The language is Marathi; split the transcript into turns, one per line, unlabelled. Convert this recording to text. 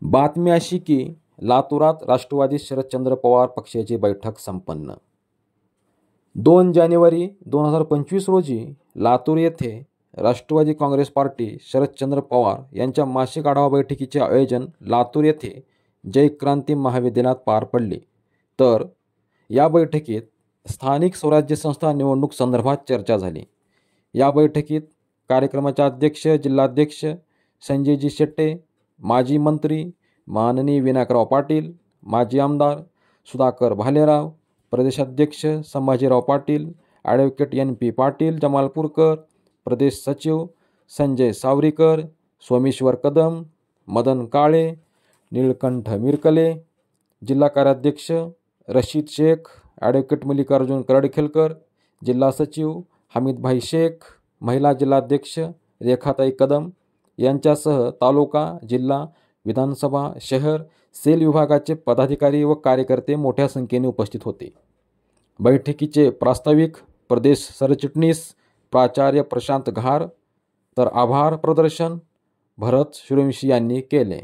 बातमी अशी की लातूरात राष्ट्रवादी शरदचंद्र पवार पक्षाची बैठक संपन्न. 2 जानेवारी 2025 रोजी लातूर येथे राष्ट्रवादी काँग्रेस पार्टी शरदचंद्र पवार यांच्या मासिक आढावा बैठकीचे आयोजन लातूर येथे जय क्रांती महाविद्यालयात पार पडले. तर या बैठकीत स्थानिक स्वराज्य संस्था निवडणूक संदर्भात चर्चा झाली. या बैठकीत कार्यक्रमाचे अध्यक्ष जिल्हाध्यक्ष संजयजी शेट्टे, माजी मंत्री माननीय विनायकराव पाटील, माजी आमदार सुधाकर भालेराव, प्रदेशाध्यक्ष संभाजीराव पाटील, ॲडव्होकेट NP पाटील जमालपूरकर, प्रदेश सचिव संजय सावरीकर, सोमेश्वर कदम, मदन काळे, निळकंठ मिरकले, जिल्हा कार्याध्यक्ष रशीद शेख, ॲडव्होकेट मल्लिकार्जुन करडखेलकर, जिल्हा सचिव हमीदभाई शेख, महिला जिल्हाध्यक्ष रेखाताई कदम यांच्यासह तालुका, जिल्हा, विधानसभा, शहर, सेल विभागाचे पदाधिकारी व कार्यकर्ते मोठ्या संख्येने उपस्थित होते. बैठकीचे प्रास्ताविक प्रदेश सरचिटणीस प्राचार्य प्रशांत घार तर आभार प्रदर्शन भरत सूर्यवंशी यांनी केले.